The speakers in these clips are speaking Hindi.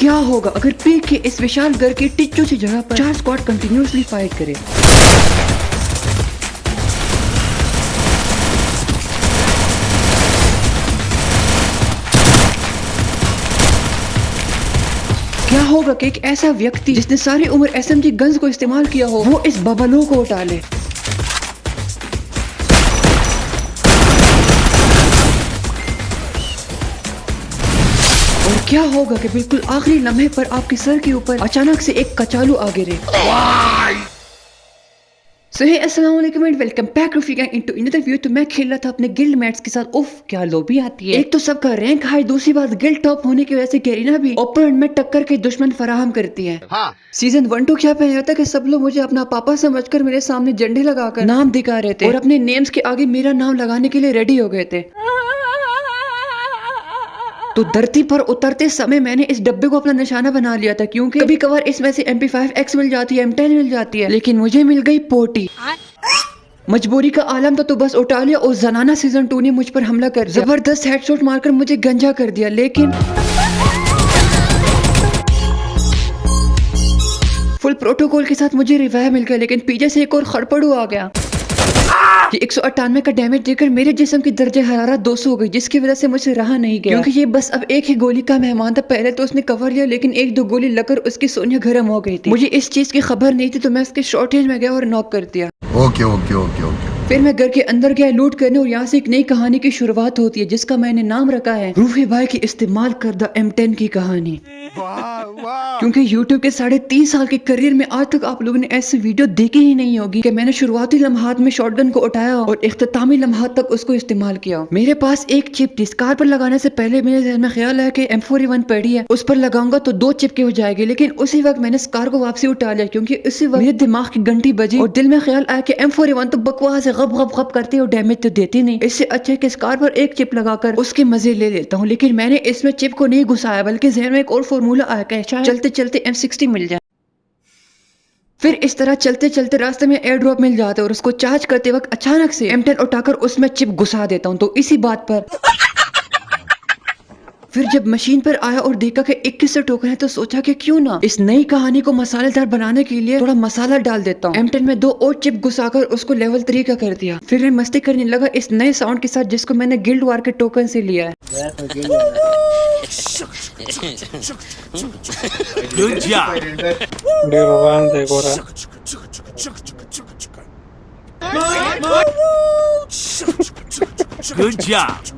क्या होगा अगर पीक के इस विशाल घर की टिच्चू सी जगह पर 4 स्क्वाड कंटिन्यूअसली फाइट करे। क्या होगा कि एक ऐसा व्यक्ति जिसने सारी उम्र एसएमजी गन्स को इस्तेमाल किया हो वो इस बबलों को उठा ले। और क्या होगा कि बिल्कुल आखिरी लम्हे पर आपके सर के ऊपर अचानक से एक कचालू आ गिरे। सो हे अस्सलाम वालेकुम and welcome back into another video. तो मैं खेल रहा था अपने गिल्ड मेट्स के साथ। उफ क्या लॉबी आती है। एक तो सबका रैंक हाई, दूसरी बात गिल्ड टॉप होने की वजह से गैरीना भी ओपन में टक्कर के दुश्मन फराहम करती है। हाँ। सीजन 1-2 क्या पे होता कि सब लोग मुझे अपना पापा समझकर मेरे सामने झंडे लगाकर नाम दिखा रहे थे और अपने नेम्स के आगे मेरा नाम लगाने के लिए रेडी हो गए थे। तो धरती पर उतरते समय मैंने इस डब्बे को अपना निशाना बना लिया था, क्योंकि कभी कभार इसमें से MP5X मिल जाती है, M10 मिल जाती है, लेकिन मुझे मिल गई पोटी। मजबूरी का आलम था तो बस उठा लिया और जनाना सीजन 2 ने मुझ पर हमला कर दिया। जबरदस्त हेडशॉट मारकर मुझे गंजा कर दिया, लेकिन फुल प्रोटोकॉल के साथ मुझे रिवाइव मिल गया, लेकिन पीछे से एक और खड़पड़ू आ गया। ये 198 का डैमेज देकर मेरे जिस्म की दर्जे हरारत 200 हो गई, जिसकी वजह से मुझसे रहा नहीं गया, क्योंकि ये बस अब एक ही गोली का मेहमान था। पहले तो उसने कवर लिया, लेकिन 1-2 गोली लगकर उसकी सोनिया गर्म हो गई थी। मुझे इस चीज की खबर नहीं थी तो मैं उसके शॉर्ट रेंज में गया और नॉक कर दिया। Okay okay okay okay. फिर मैं घर के अंदर गया लूट करने, और यहाँ से एक नई कहानी की शुरुआत होती है जिसका मैंने नाम रखा है रूफी भाई की इस्तेमाल करदा M10 की कहानी। क्योंकि YouTube के 3.5 साल के करियर में आज तक आप लोगों ने ऐसी वीडियो देखी ही नहीं होगी कि मैंने शुरुआती लम्हात में शॉटगन को उठाया और इख्तितामी लम्हात तक उसको इस्तेमाल किया। मेरे पास एक चिप थी। स्कार पर लगाने से पहले मेरे ज़हन में ख्याल है कि M4A1 पड़ी है, उस पर लगाऊंगा तो 2 चिप की हो जाएगी, लेकिन उसी वक्त मैंने स्कार को वापसी उठा लिया, क्योंकि उसी वक्त मेरे दिमाग की घंटी बजी और दिल में ख्याल आया कि M4A1 तो बकवास है, गप गप गप करती है और डैमेज तो देती नहीं, इससे अच्छा है कि स्कार पर एक चिप लगाकर उसके मजे ले लेता हूँ। लेकिन मैंने इसमें चिप को नहीं घुसाया, बल्कि ज़हन में एक और फॉर्मूला आया कि चलते चलते M60 मिल जाए। फिर इस तरह चलते चलते रास्ते में एयर ड्रॉप मिल जाता है और उसको चार्ज करते वक्त अचानक से M10 उठाकर उसमें चिप घुसा देता हूँ। तो इसी बात पर फिर जब मशीन पर आया और देखा कि 21 टोकन है, तो सोचा कि क्यों ना इस नई कहानी को मसालेदार बनाने के लिए थोड़ा मसाला डाल देता हूँ। M10 में 2 और चिप घुसाकर उसको लेवल 3 का कर दिया। फिर मैं मस्ती करने लगा इस नए साउंड के साथ जिसको मैंने गिल्ड वार के टोकन से लिया है। Good job.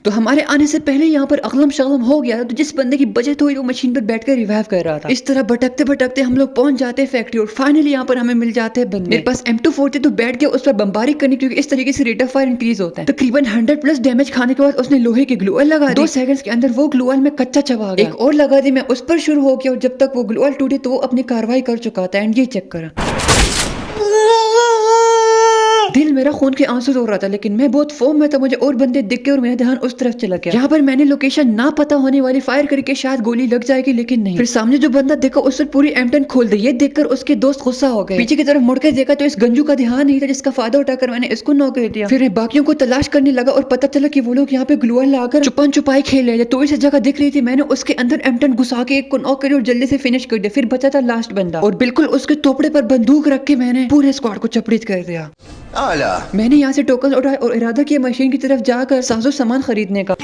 तो हमारे आने से पहले यहाँ पर अगलम शगलम हो गया था, तो जिस बंदे की बचत हुई वो मशीन पर बैठकर रिवाइव कर रहा था। इस तरह भटकते भटकते हम लोग पहुंच जाते हैं फैक्ट्री और फाइनली यहाँ पर हमें मिल जाते हैं बंदे। मेरे पास M240 तो बैठ गया उस पर बम्बारी करनी, क्योंकि इस तरीके से रेट ऑफ फायर इंक्रीज होता है। तकरीबन 100+ डैमेज खाने के बाद उसने लोहे की ग्लूअल लगा दी। 2 सेकंड्स के अंदर वो ग्लूअल में कच्चा चबा गया। एक और लगा दी, मैं उस पर शुरू हो गया और जब तक वो ग्लूअल टूटी तो वो अपनी कार्रवाई कर चुका था। एंड ये चेक करा, दिल मेरा खून के आंसू रो रहा था, लेकिन मैं बहुत फोम में था। मुझे और बंदे दिख गए और मेरा ध्यान उस तरफ चला गया। यहाँ पर मैंने लोकेशन ना पता होने वाली फायर करके शायद गोली लग जाएगी, लेकिन नहीं। फिर सामने जो बंदा देखा उस पर पूरी M10 खोल दी। ये देखकर उसके दोस्त गुस्सा हो गए। पीछे की तरफ मुड़कर देखा तो इस गंजू का ध्यान नहीं था, जिसका फायदा उठाकर मैंने इसको नॉक कर दिया। फिर मैं बाकियों को तलाश करने लगा और पता चला कि वो लोग यहाँ पे ग्लूअल लाकर छुपन छुपाई खेल रहे थे। तो इस जगह दिख रही थी, मैंने उसके अंदर M10 घुसा के एक को नॉक करी और जल्दी से फिनिश कर दिया। फिर बचा था लास्ट बंदा और बिल्कुल उसके तोपड़े पर बंदूक रख के मैंने पूरे स्क्वाड को चपड़ित कर दिया। मैंने यहाँ से टोकन उठाए और इरादा किया मशीन की तरफ जाकर साजो सामान खरीदने का।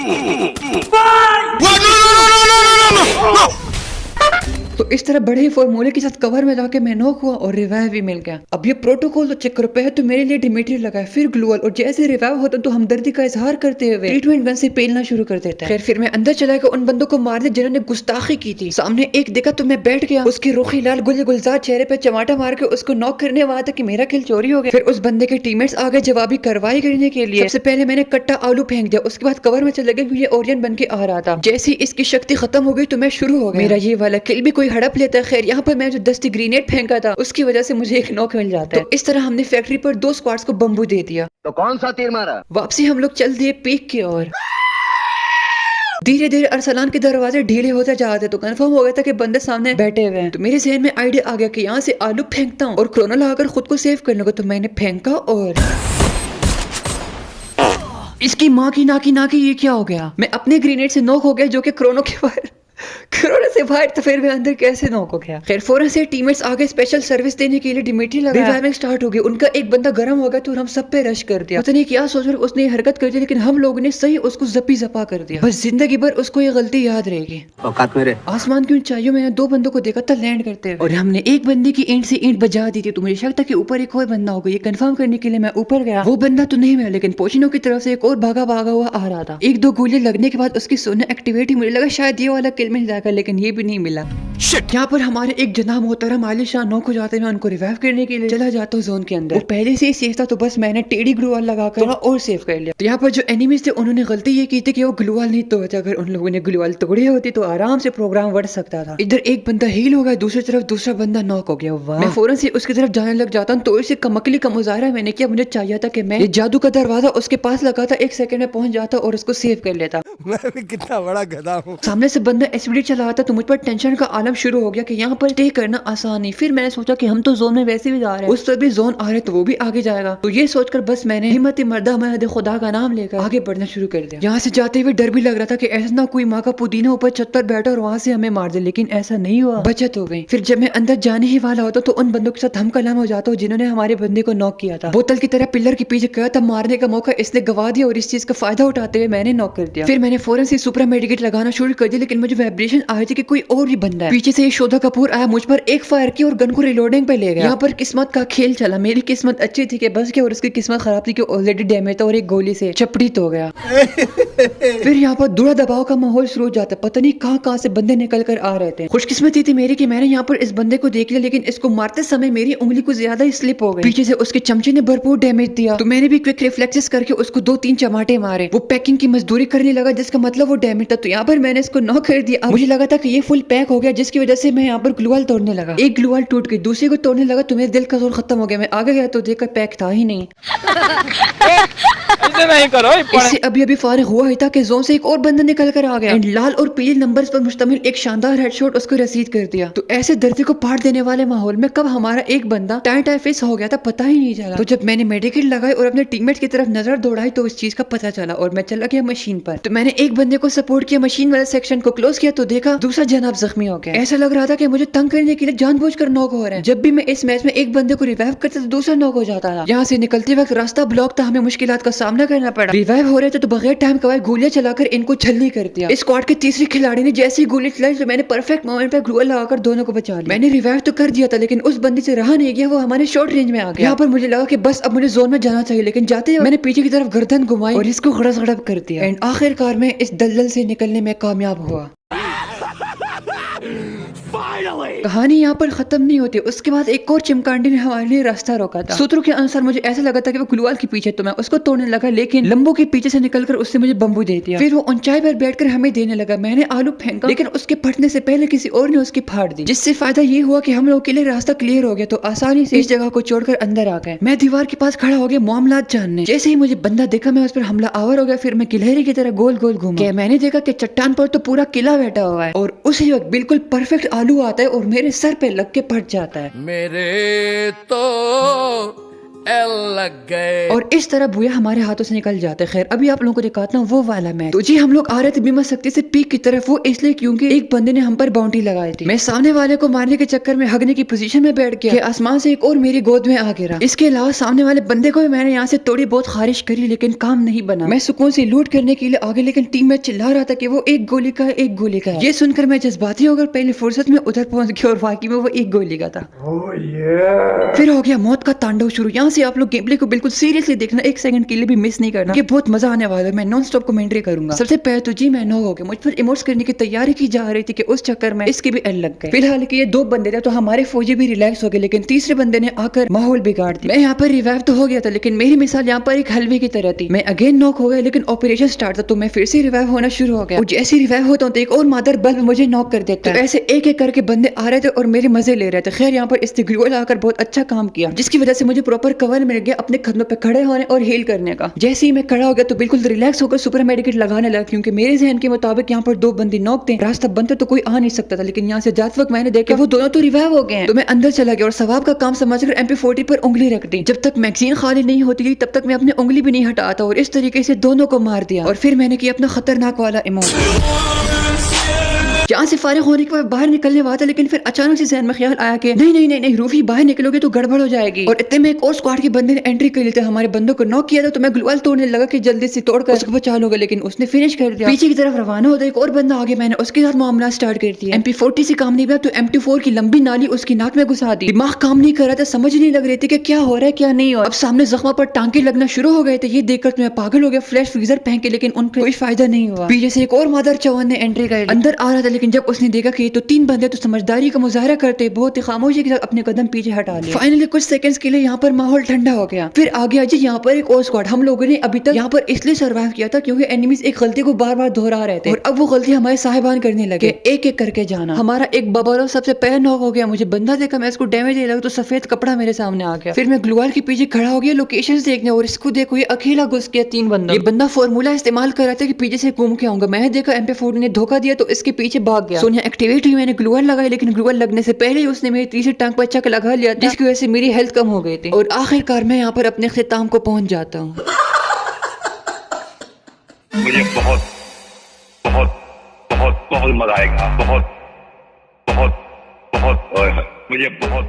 तो इस तरह बड़े ही फॉर्मूले के साथ कवर में जाके मैं नॉक हुआ और रिवाइव भी मिल गया। अब ये प्रोटोकॉल तो चेक करो। पहले तो मेरे लिए डिमिट्री लगाए, फिर ग्लूअल, और जैसे रिवाइव होता तो हमदर्दी का इजहार करते हुए ट्रीटमेंट गन से पेलना शुरू कर देता है। फिर मैं अंदर चला गया उन बंदों को मार दिया जिन्होंने गुस्ताखी की थी। सामने एक देखा तो मैं बैठ गया, उसके रुखी लाल गुलजार चेहरे पे चमाटा मार के उसको नॉक करने वाला था कि मेरा किल चोरी हो गया। फिर उस बंदे के टीममेट्स आ गए जवाबी कार्रवाई करने के लिए। सबसे पहले मैंने कट्टा आलू फेंक दिया, उसके बाद कवर में चला गया क्योंकि ओरियन बन के आ रहा था। जैसे ही इसकी शक्ति खत्म हो गई तो मैं शुरू हो गया। मेरा ये वाला किल भी कोई हड़प लेता है। खैर यहाँ पर मैं जो दस्ती ग्रेनेड फेंका था उसकी वजह से मुझे एक नॉक मिल जाता है। तो इस तरह हमने फैक्ट्री पर 2 स्क्वाड्स को बम्बू दे दिया। तो कौन सा तीर मारा? वापसी हम लोग चल दिए पीक की ओर। धीरे धीरे अरसलान के दरवाजे ढीले होते जा रहे, तो कंफर्म हो गया था कि बंदे सामने बैठे हुए हैं। तो मेरे जहन में आइडिया आ गया कि यहाँ से आलू फेंकता हूँ और क्रोना लगाकर खुद को सेव कर लूंगा। तो मैंने फेंका और इसकी माँ की नाकी ये क्या हो गया? मैं अपने ग्रेनेड से नॉक हो गया जो कि क्रोनो के बाहर कोरोना से बाहर तो फिर भी अंदर कैसे नॉक हो गया। खैर फौरन से टीममेट्स आगे स्पेशल सर्विस देने के लिए डिमिट्री लगाया, रिवाइविंग स्टार्ट हो गई। उनका एक बंदा गर्म हो गया तो हम सब पे रश कर दिया। पता नहीं क्या सोचकर उसने हरकत कर दी, लेकिन हम लोगों ने सही उसको जपी जपा कर दिया। बस जिंदगी भर उसको ये गलती याद रहेगी। औकात मेरे। आसमान की ऊंचाइयों में दो बंदों को देखा था लैंड करते हुए, और हमने एक बंदे की ईंट से ईंट बजा दी थी, तो मुझे शक था कि ऊपर एक और बंदा होगा। ये कंफर्म करने के लिए मैं ऊपर गया, वो बंदा तो नहीं मिला, लेकिन पोचिनो की तरफ से एक और भागा हुआ आ रहा था। एक दो गोली लगने के बाद उसकी सोना एक्टिवेट ही, मुझे लगा शायद ये वाला किल मिल जाएगा, लेकिन ये भी नहीं मिला। यहाँ पर हमारे एक जनाब मोहतरम आलिशान नॉक हो जाते हैं। मैं उनको रिवाइव करने के लिए चला जाता हूँ जोन के अंदर। वो पहले से ही सेफ था, तो बस मैंने टेढ़ी ग्लूवाल लगाकर थोड़ा और सेव कर लिया। तो यहाँ पर जो एनिमीज थे उन्होंने गलती ये की थी कि वो ग्लूवाल नहीं तोड़ते। अगर उन लोगों ने ग्लूवाल तोड़े होते तो आराम से प्रोग्राम बढ़ सकता था। इधर एक बंदा हील हो गया, दूसरी तरफ दूसरा बंदा नॉक हो गया। वाह। मैं फौरन से उसकी तरफ जाने लग जाता हूँ, तो इसे कमकली का मुजाहरा मैंने किया। मुझे चाहिए था कि मैं ये जादू का दरवाजा उसके पास लगा था, 1 सेकंड में पहुंच जाता और उसको सेव कर लेता। मैं भी कितना बड़ा गधा हूँ। सामने से बंदा एसवीडी चला आता, तो मुझ पर टेंशन का आलम शुरू हो गया कि यहाँ पर स्टे करना आसान नहीं। फिर मैंने सोचा कि हम तो जोन में वैसे भी जा रहे हैं, उस पर भी जोन आ रहे तो वो भी आगे जाएगा। तो ये सोचकर बस मैंने हिम्मत मर्दा महद खुदा का नाम लेकर आगे बढ़ना शुरू कर दिया। यहाँ से जाते हुए डर भी लग रहा था कि ऐसा ना कोई माँ का पुदीना ऊपर छत पर बैठा और वहाँ से हमें मार दे, लेकिन ऐसा नहीं हुआ, बचत हो गई। फिर जब मैं अंदर जाने ही वाला होता तो उन बंदों के साथ हम कलाम हो जाता हूँ जिन्होंने हमारे बंदे को नॉक किया था। बोतल की तरह पिलर के पीछे गया था, मारने का मौका इसने गवा दिया और इस चीज का फायदा उठाते हुए मैंने नॉक कर दिया। फिर मैंने फौरन से सुपरा मेडिकेट लगाना शुरू कर दिया, लेकिन मुझे वाइब्रेशन आई थी कि कोई और भी बंदा है। पीछे से ये शोधा कपूर आया, मुझ पर एक फायर की और गन को रिलोडिंग पे ले गया। यहाँ पर किस्मत का खेल चला। मेरी किस्मत अच्छी थी कि बस के, और उसकी किस्मत खराब थी कि ऑलरेडी डैमेज था और एक गोली से चपड़ित हो गया। फिर यहाँ पर दूरा दबाव का माहौल शुरू हो जाता। पता नहीं कहाँ से बंदे निकल कर आ रहे थे। खुशकिस्मती थी मेरी कि मैंने यहाँ पर इस बंदे को देख लिया, लेकिन इसको मारते समय मेरी उंगली को ज्यादा ही स्लिप हो गई। पीछे से उसके चमचे ने भरपूर डैमेज दिया, तो मैंने भी क्विक रिफ्लेक्सेस करके उसको 2-3 चमाटे मारे। वो पैकिंग की मजदूरी करने लगा, जिसका मतलब वो डैमेज था। तो यहाँ पर मैंने इसको नॉक कर दिया। मुझे लगा था कि ये फुल पैक हो गया, जिसकी वजह से मैं यहाँ पर ग्लूवाल तोड़ने लगा। एक ग्लूवाल टूट गई, दूसरे को तोड़ने लगा तो मेरे दिल का जोर खत्म हो गया। मैं आगे गया तो देखकर पैक था ही नहीं। ऐसे नहीं करो। इससे अभी फारिग हुआ ही था कि जोन से एक और बंदा निकल कर आ गया एंड लाल और पीले नंबर्स पर मुश्तमिल एक शानदार हेडशॉट उसको रसीद कर दिया। तो ऐसे धरती को फाड़ देने वाले माहौल में कब हमारा एक बंदा टाई फेस हो गया था पता ही नहीं चला। तो जब मैंने मेडिकेट लगाई और अपने टीममेट की तरफ नजर दौड़ाई तो इस चीज का पता चला और मैं चला गया मशीन पर। तो मैंने एक बंदे को सपोर्ट किया, मशीन वाले सेक्शन को क्लोज किया तो देखा दूसरा जनाब जख्मी हो गया। ऐसा लग रहा था कि मुझे तंग करने के लिए जानबूझकर नॉक हो रहे हैं। जब भी मैं इस मैच में एक बंदे को रिवाइव करता तो दूसरा नॉक हो जाता था। यहाँ से निकलते वक्त रास्ता ब्लॉक था, हमें मुश्किलात का सामना करना पड़ा। रिवाइव हो रहे थे तो बगैर टाइम गवाए गोलियां चलाकर इनको छलनी कर दिया। इस स्क्वाड के तीसरी खिलाड़ी ने जैसी गोली चलाई तो मैंने परफेक्ट मोमेंट पे ग्लूवाल लगाकर दोनों को बचा लिया। मैंने रिवाइव तो कर दिया था, लेकिन उस बंदी से रहा नहीं गया, वो हमारे शॉर्ट रेंज में आ गया। यहाँ पर मुझे लगा कि बस अब मुझे जोन में जाना चाहिए, लेकिन जाते ही मैंने पीछे की तरफ गर्दन घुमाई और इसको गड़स गड़प कर दिया एंड आखिरकार में इस दलदल से निकलने में कामयाब हुआ। कहानी यहाँ पर खत्म नहीं होती। उसके बाद एक और चिमकांडी ने हमारे लिए रास्ता रोका था। सूत्रों के अनुसार मुझे ऐसा लगा था कि वो ग्लूवाल के पीछे, तो मैं उसको तोड़ने लगा, लेकिन लंबो के पीछे से निकलकर उसने मुझे बम्बू दे दिया। फिर वो ऊंचाई पर बैठकर हमें देने लगा। मैंने आलू फेंका, लेकिन उसके फटने से पहले किसी और ने उसकी फाड़ दी, जिससे फायदा ये हुआ कि हम लोगों के लिए रास्ता क्लियर हो गया, तो आसानी से इस जगह को छोड़कर अंदर आ गए। मैं दीवार के पास खड़ा हो गया मामला जानने। जैसे ही मुझे बंदा देखा मैं उस पर हमला आवर हो गया। फिर मैं गिलहरी की तरह गोल गोल घूमा। मैंने देखा कि चट्टान पर तो पूरा किला बैठा हुआ है और उसी वक्त बिल्कुल परफेक्ट आलू आता है और मेरे सर पे लग के फट जाता है। मेरे तो एल लग गए और इस तरह बुया हमारे हाथों से निकल जाते हैं। खैर अभी आप लोगों को दिखाता हूँ वो वाला मैच। तो जी हम लोग आ रहे थे बीमा शक्ति से पीक की तरफ, वो इसलिए क्योंकि एक बंदे ने हम पर बाउंड्री लगाई थी। मैं सामने वाले को मारने के चक्कर में हगने की पोजीशन में बैठ गया कि आसमान से एक और मेरी गोद में आ गिरा। इसके अलावा सामने वाले बंदे को भी मैंने यहाँ से थोड़ी बहुत खारिश करी, लेकिन काम नहीं बना। मैं सुकून से लूट करने के लिए आगे, लेकिन टीम में चिल्ला रहा था कि वो एक गोली का एक गोली का। ये सुनकर मैं जज्बाती होकर पहले फुर्सत में उधर पहुंच गया और वाकई में वो एक गोली का था। फिर हो गया मौत का तांडव शुरू। यहाँ से आप लोग गेम प्ले को बिल्कुल सीरियसली देखना, 1 सेकंड के लिए भी मिस नहीं करना, ये बहुत मजा आने वाला है। मैं नॉन स्टॉप कमेंट्री करूंगा। सबसे पहले तो जी मैं नॉक हो गया, मुझ पर इमोट्स करने की तैयारी की जा रही थी कि उस चक्कर में इसके भी एल लग गए। फिलहाल कि ये 2 बंदे थे तो हमारे फौजी भी रिलैक्स हो गए, लेकिन तीसरे बंदे ने आकर माहौल बिगाड़ दिया। मैं यहाँ पर रिवाइव तो हो गया था, लेकिन मेरी मिसाल यहाँ पर एक हलवे की तरह थी। मैं अगेन नॉक हो गया, लेकिन ऑपरेशन स्टार्ट था तो मैं फिर से रिवाइव होना शुरू हो गया। और जैसे रिवाइव होता हूँ तो एक और मादर बल्ब मुझे नॉक कर देता है। तो ऐसे एक एक करके बंदे आ रहे थे और मेरे मजे ले रहे थे। खैर यहाँ पर इसने ग्लूवाल आकर बहुत अच्छा काम किया, जिसकी वजह से मुझे प्रॉपर कवर मिल गया अपने कदमों पे खड़े होने और हील करने का। जैसे ही मैं खड़ा हो गया तो बिल्कुल रिलैक्स होकर सुपर मेडिकेट लगाने लगा, क्योंकि मेरे जहन के मुताबिक यहाँ पर 2 बंदे नॉक थे, रास्ता बंद था तो कोई आ नहीं सकता था। लेकिन यहाँ से जाते वक्त मैंने देखा वो दोनों तो रिवाइव हो गए हैं। तो मैं अंदर चला गया और सवाब का काम समझकर MP40 पर उंगली रख दी। जब तक मैगजीन खाली नहीं होती थी तब तक मैं अपनी उंगली भी नहीं हटाता और इस तरीके से दोनों को मार दिया। और फिर मैंने किया अपना खतरनाक वाला इमोट। जहाँ से फारिग होने के बाद बाहर निकलने वाला था, लेकिन फिर अचानक से जहन में ख्याल आया कि नहीं रूफी, बाहर निकलोगे तो गड़बड़ हो जाएगी। और इतने में एक और स्क्वाड के बंदे ने एंट्री कर ली थी, हमारे बंदों को नॉक किया था। तो मैं ग्लूवाल तोड़ने लगा कि जल्दी से तोड़कर उसको बचा लूंगा, लेकिन उसने फिनिश कर दिया। पीछे की तरफ रवाना होता एक और बंदा आगे, मैंने उसके साथ मामला स्टार्ट कर दिया। MP40 से काम नहीं हुआ तो M24 की लंबी नाली उसकी नाक में घुसा दी। दिमाग काम नहीं कर रहा था, समझ नहीं लग रही थी कि क्या हो रहा है क्या नहीं हो। अब सामने जख्मा पर टांके लगना शुरू हो गए थे। ये देखकर मैं पागल हो गया फ्लैश फ्रीजर पहन के, लेकिन उन पर कोई फायदा नहीं हुआ। पीछे से एक और मादर चौहान ने एंट्री कर ली। अंदर आ रहा था, लेकिन जब उसने देखा कि ये तो 3 बंदे तो समझदारी का मुजाहरा करते बहुत ही खामोशी के साथ अपने कदम पीछे हटा लिए। फाइनली कुछ सेकंड्स के लिए यहाँ पर माहौल ठंडा हो गया। फिर आगे आज यहाँ पर एक और स्क्वाड। हम लोगों ने अभी तक यहाँ पर इसलिए सर्वाइव किया था क्योंकि एनिमीज एक गलती को बार बार दोहरा रहे थे और अब वो गलती हमारे साहिबान करने लगे, एक एक करके जाना। हमारा एक बबलो सबसे पहले नॉक हो गया। मुझे बंदा देखा, मैं इसको डैमेज दे लगा तो सफेद कपड़ा मेरे सामने आ गया। फिर मैं ग्लूवाल के पीछे खड़ा हो गया लोकेशन देखने, और इसको देखो ये अकेला घुस गया 3 बंदा। ये बंदा फॉर्मूला इस्तेमाल कर रहा था कि पीछे से घूम के आऊंगा। मैंने देखा MP40 ने धोखा दिया तो इसके पीछे भाग गया। सोनिया एक्टिवेट हुई, मैंने ग्लूवाल लगाई, लेकिन ग्लूवाल लगने से पहले ही उसने मेरी तीसरी टांग पर चक लगा लिया, जिसकी वजह से मेरी हेल्थ कम हो गई थी। और आखिरकार मैं यहाँ पर अपने ख्ताम को पहुंच जाता हूँ। मुझे बहुत बहुत बहुत बहुत मजा आएगा। बहुत बहुत बहुत मुझे बहुत